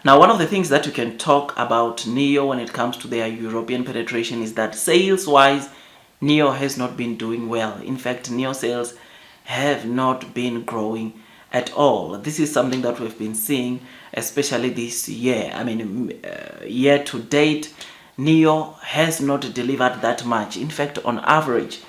Now, one of the things that you can talk about NIO when it comes to their European penetration is that sales-wise, NIO has not been doing well. In fact, NIO sales have not been growing at all. This is something that we've been seeing, especially this year. I mean, year to date, NIO has not delivered that much. In fact, on average,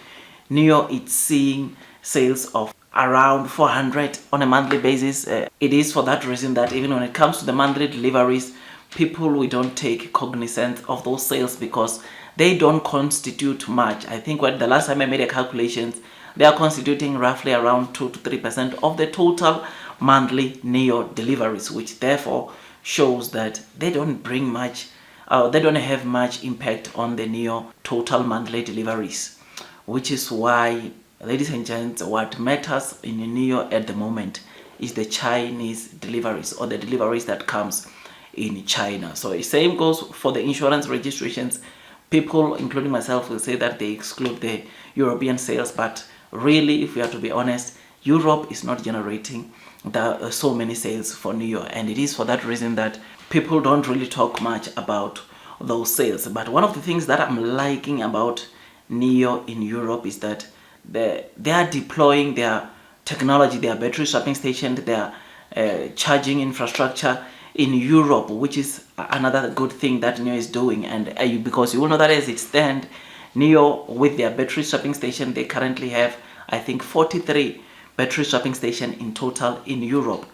NIO is seeing sales of around 400 on a monthly basis. It is for that reason that even when it comes to the monthly deliveries, we don't take cognizance of those sales because they don't constitute much. I think the last time I made a calculations, they are constituting roughly around 2 to 3% of the total monthly NIO deliveries, which therefore shows that they don't bring much, they don't have much impact on the NIO total monthly deliveries, which is why, ladies and gents, what matters in NIO at the moment is the Chinese deliveries, or the deliveries that comes in China. So the same goes for the insurance registrations. People, including myself, will say that they exclude the European sales, but really, if we are to be honest, Europe is not generating so many sales for NIO, and it is for that reason that people don't really talk much about those sales. But one of the things that I'm liking about NIO in Europe is that they are deploying their technology, their battery swapping station, their charging infrastructure in Europe, which is another good thing that NIO is doing. And because you will know that as it stands, NIO with their battery swapping station, they currently have, I think, 43 battery swapping station in total in Europe,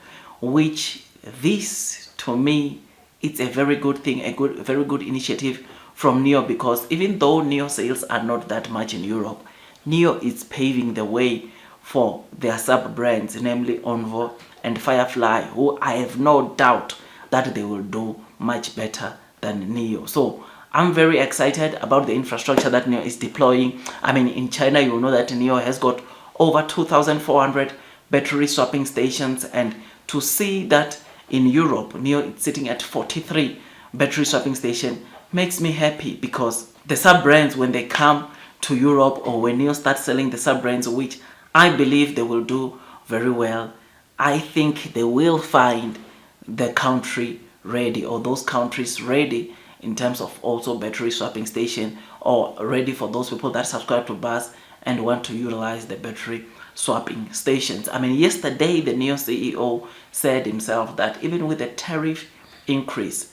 which this to me, it's a very good thing, very good initiative from NIO, because even though NIO sales are not that much in Europe, NIO is paving the way for their sub-brands, namely Onvo and Firefly, who I have no doubt that they will do much better than NIO. So I'm very excited about the infrastructure that NIO is deploying. I mean, in China, you know that NIO has got over 2,400 battery swapping stations, and to see that in Europe, NIO is sitting at 43 battery swapping stations makes me happy, because the sub-brands, when they come to Europe, or when NIO starts selling the sub-brands, which I believe they will do very well, I think they will find the country ready, or those countries ready in terms of also battery swapping station, or ready for those people that subscribe to bus and want to utilize the battery swapping stations. I mean, yesterday the NIO CEO said himself that even with the tariff increase,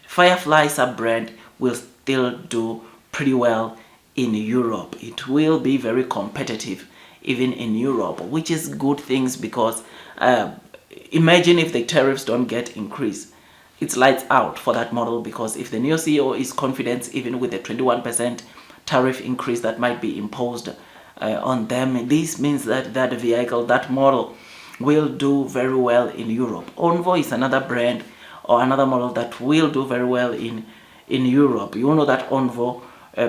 Firefly sub-brand will still do pretty well in Europe. It will be very competitive even in Europe, which is good things, because imagine if the tariffs don't get increased. It's lights out for that model, because if the NIO CEO is confident even with the 21% tariff increase that might be imposed on them, this means that that vehicle, that model, will do very well in Europe. Onvo is another brand or another model that will do very well in Europe. You know that Onvo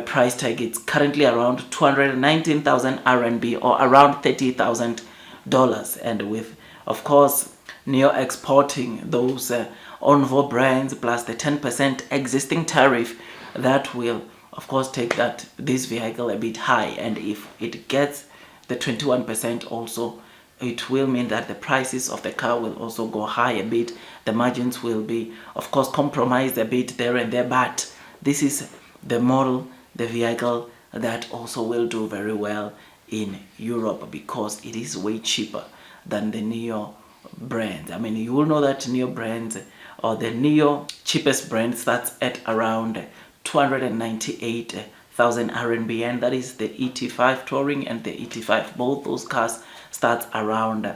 price tag is currently around 219,000 RMB, or around $30,000, and with, of course, NIO exporting those Onvo brands plus the 10% existing tariff, that will of course take this vehicle a bit high. And if it gets the 21% also, it will mean that the prices of the car will also go high a bit. The margins will be, of course, compromised a bit there and there, but this is the model, the vehicle that also will do very well in Europe, because it is way cheaper than the NIO brand. I mean, you will know that NIO brands, or the NIO cheapest brand, starts at around 298,000 RMB, and that is the ET5 Touring and the ET5. Both those cars start around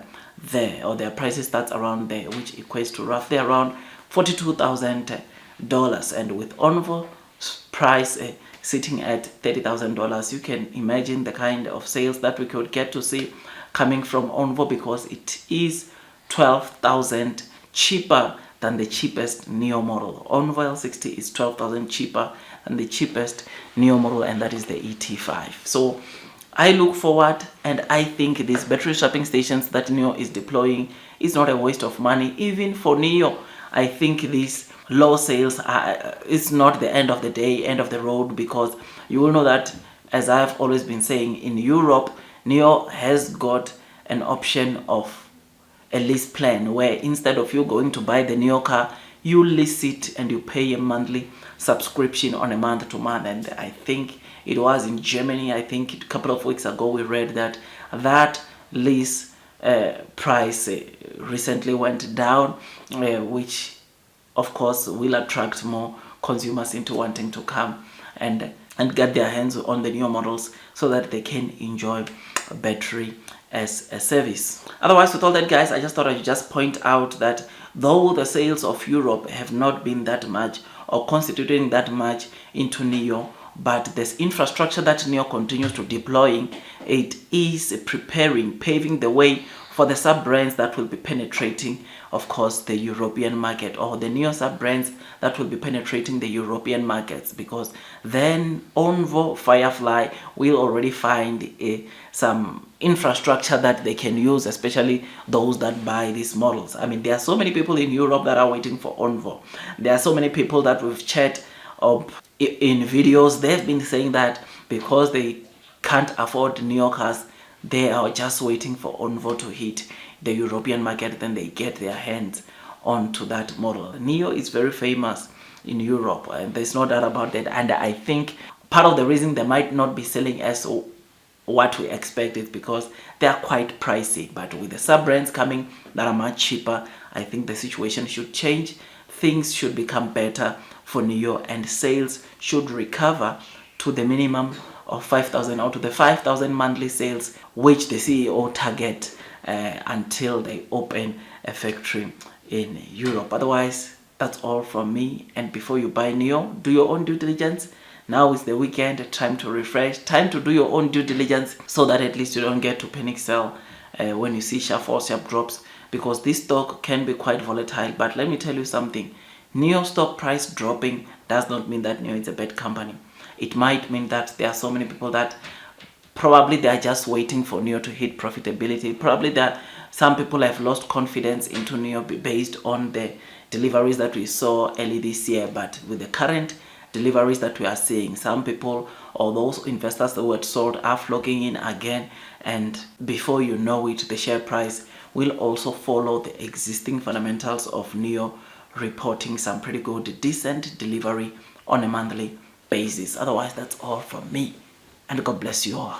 there, or their prices starts around there, which equates to roughly around $42,000. And with Onvo price sitting at $30,000, you can imagine the kind of sales that we could get to see coming from Onvo, because it is 12,000 cheaper than the cheapest NIO model. Onvo L60 is 12,000 cheaper than the cheapest NIO model, and that is the ET5. So I look forward, and I think these battery swapping stations that NIO is deploying is not a waste of money. Even for NIO, I think these low sales is not the end of the day, end of the road, because you will know that, as I've always been saying, in Europe, NIO has got an option of a lease plan, where instead of you going to buy the NIO car, you lease it and you pay a monthly subscription on a month to month. And I think it was in Germany, I think a couple of weeks ago we read that lease price recently went down, which of course will attract more consumers into wanting to come and get their hands on the newer models so that they can enjoy battery as a service. Otherwise, with all that, guys, I just thought I'd just point out that though the sales of Europe have not been that much or constituting that much into NIO, but this infrastructure that NIO continues to deploying, it is paving the way for the sub-brands that will be penetrating, of course, the European market, or the NIO sub-brands that will be penetrating the European markets, because then Onvo, Firefly will already find some infrastructure that they can use, especially those that buy these models. I mean, there are so many people in Europe that are waiting for Onvo. There are so many people that we've chat up in videos. They've been saying that because they can't afford NIO cars, they are just waiting for Onvo to hit the European market, then they get their hands onto that model. NIO is very famous in Europe, and there's no doubt about that. And I think part of the reason they might not be selling as what we expect is because they are quite pricey. But with the sub-brands coming that are much cheaper, I think the situation should change. Things should become better for NIO, and sales should recover to the minimum of 5,000 or to the 5,000 monthly sales, which the CEO target until they open a factory in Europe. Otherwise, that's all from me. And before you buy NIO, do your own due diligence. Now is the weekend, time to refresh, time to do your own due diligence so that at least you don't get to panic sell when you see sharp falls, sharp drops, because this stock can be quite volatile. But let me tell you something, NIO stock price dropping does not mean that NIO is a bad company. It might mean that there are so many people that probably they are just waiting for NIO to hit profitability. Probably that some people have lost confidence into NIO based on the deliveries that we saw early this year. But with the current deliveries that we are seeing, some people or those investors that were sold are flocking in again, and before you know it, the share price will also follow the existing fundamentals of NIO, reporting some pretty good, decent delivery on a monthly basis. Otherwise, that's all from me, and God bless you all.